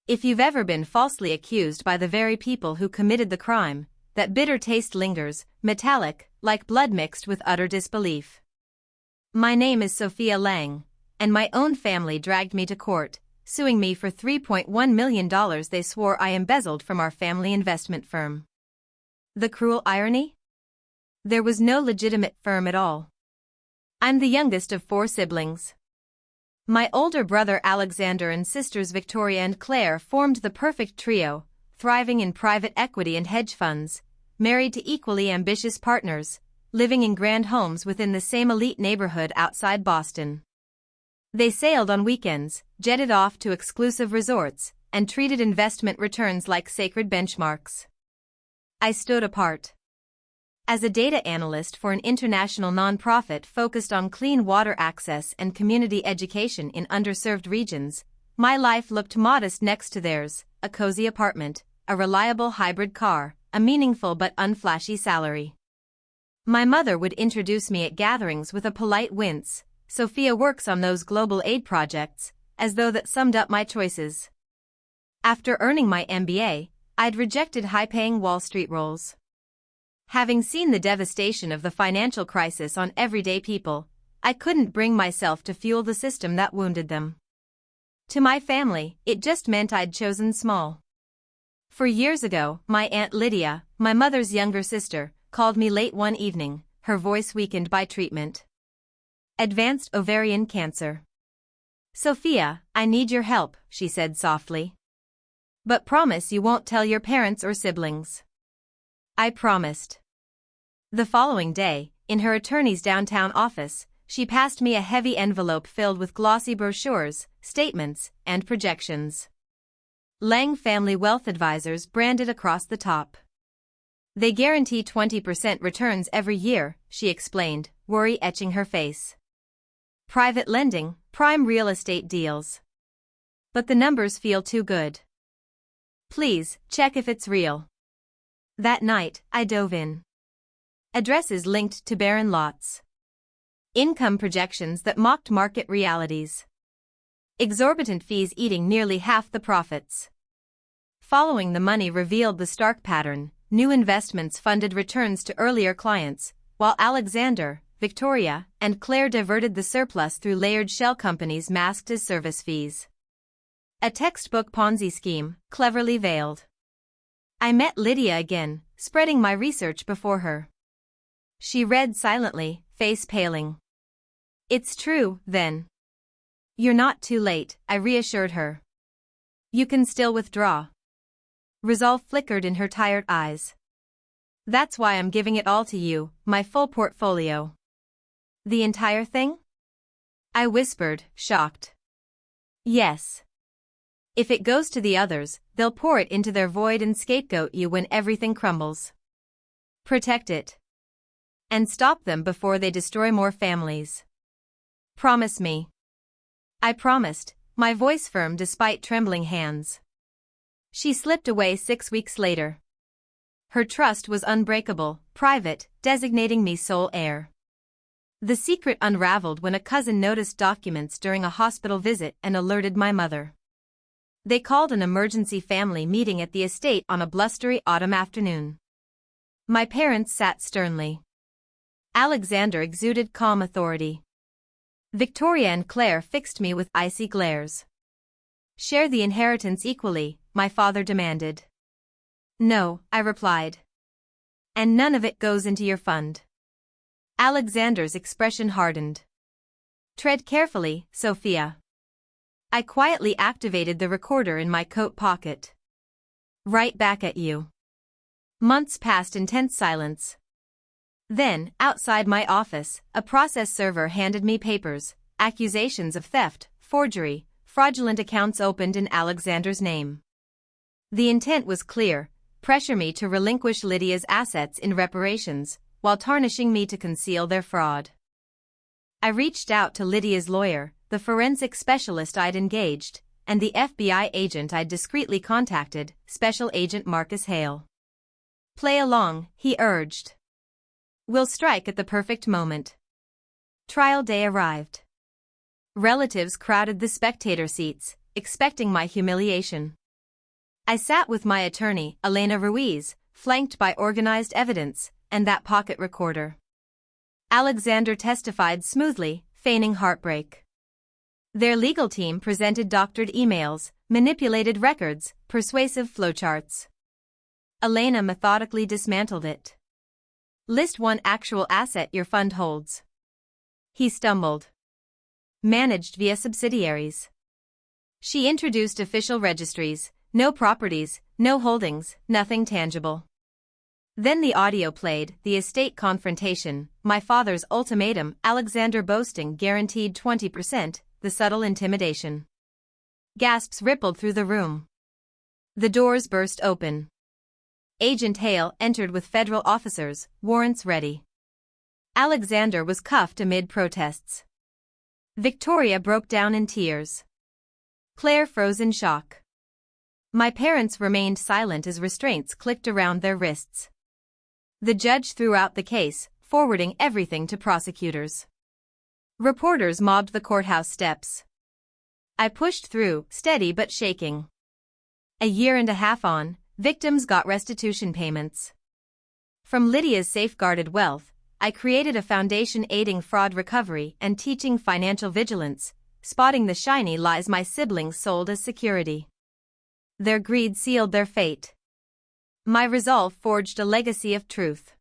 If you've ever been falsely accused by the very people who committed the crime, that bitter taste lingers, metallic, like blood mixed with utter disbelief. My name is Sophia Lang, and my own family dragged me to court, suing me for $3.1 million they swore I embezzled from our family investment firm. The cruel irony? There was no legitimate firm at all. I'm the youngest of 4 siblings. My older brother Alexander and sisters Victoria and Claire formed the perfect trio, thriving in private equity and hedge funds, married to equally ambitious partners, living in grand homes within the same elite neighborhood outside Boston. They sailed on weekends, jetted off to exclusive resorts, and treated investment returns like sacred benchmarks. I stood apart. As a data analyst for an international nonprofit focused on clean water access and community education in underserved regions, my life looked modest next to theirs: a cozy apartment, a reliable hybrid car, a meaningful but unflashy salary. My mother would introduce me at gatherings with a polite wince: "Sophia works on those global aid projects," as though that summed up my choices. After earning my MBA, I'd rejected high-paying Wall Street roles. Having seen the devastation of the financial crisis on everyday people, I couldn't bring myself to fuel the system that wounded them. To my family, it just meant I'd chosen small. 4 years ago, my Aunt Lydia, my mother's younger sister, called me late one evening, her voice weakened by treatment. Advanced ovarian cancer. "Sophia, I need your help," she said softly. "But promise you won't tell your parents or siblings." I promised. The following day, in her attorney's downtown office, she passed me a heavy envelope filled with glossy brochures, statements, and projections. Lang Family Wealth Advisors branded across the top. "They guarantee 20% returns every year," she explained, worry etching her face. "Private lending, prime real estate deals. But the numbers feel too good. Please, check if it's real." That night, I dove in. Addresses linked to barren lots. Income projections that mocked market realities. Exorbitant fees eating nearly half the profits. Following the money revealed the stark pattern: new investments funded returns to earlier clients, while Alexander, Victoria, and Claire diverted the surplus through layered shell companies masked as service fees. A textbook Ponzi scheme, cleverly veiled. I met Lydia again, spreading my research before her. She read silently, face paling. "It's true, then." "You're not too late," I reassured her. "You can still withdraw." Resolve flickered in her tired eyes. "That's why I'm giving it all to you, my full portfolio." "The entire thing?" I whispered, shocked. "Yes. If it goes to the others, they'll pour it into their void and scapegoat you when everything crumbles. Protect it. And stop them before they destroy more families. Promise me." I promised, my voice firm despite trembling hands. She slipped away 6 weeks later. Her trust was unbreakable, private, designating me sole heir. The secret unraveled when a cousin noticed documents during a hospital visit and alerted my mother. They called an emergency family meeting at the estate on a blustery autumn afternoon. My parents sat sternly. Alexander exuded calm authority. Victoria and Claire fixed me with icy glares. "Share the inheritance equally," my father demanded. "No," I replied. "And none of it goes into your fund." Alexander's expression hardened. "Tread carefully, Sophia." I quietly activated the recorder in my coat pocket. "Right back at you." Months passed in tense silence. Then, outside my office, a process server handed me papers: accusations of theft, forgery, fraudulent accounts opened in Alexander's name. The intent was clear: pressure me to relinquish Lydia's assets in reparations, while tarnishing me to conceal their fraud. I reached out to Lydia's lawyer, the forensic specialist I'd engaged, and the FBI agent I'd discreetly contacted, Special Agent Marcus Hale. "Play along," he urged. "We'll strike at the perfect moment." Trial day arrived. Relatives crowded the spectator seats, expecting my humiliation. I sat with my attorney, Elena Ruiz, flanked by organized evidence, and that pocket recorder. Alexander testified smoothly, feigning heartbreak. Their legal team presented doctored emails, manipulated records, persuasive flowcharts. Elena methodically dismantled it. List one actual asset your fund holds. He stumbled. Managed via subsidiaries. She introduced official registries, no properties, no holdings, nothing tangible. Then the audio played, the estate confrontation, my father's ultimatum, Alexander boasting guaranteed 20%, the subtle intimidation. Gasps rippled through the room. The doors burst open. Agent Hale entered with federal officers, warrants ready. Alexander was cuffed amid protests. Victoria broke down in tears. Claire froze in shock. My parents remained silent as restraints clicked around their wrists. The judge threw out the case, forwarding everything to prosecutors. Reporters mobbed the courthouse steps. I pushed through, steady but shaking. A year and a half on, victims got restitution payments. From Lydia's safeguarded wealth, I created a foundation aiding fraud recovery and teaching financial vigilance, spotting the shiny lies my siblings sold as security. Their greed sealed their fate. My resolve forged a legacy of truth.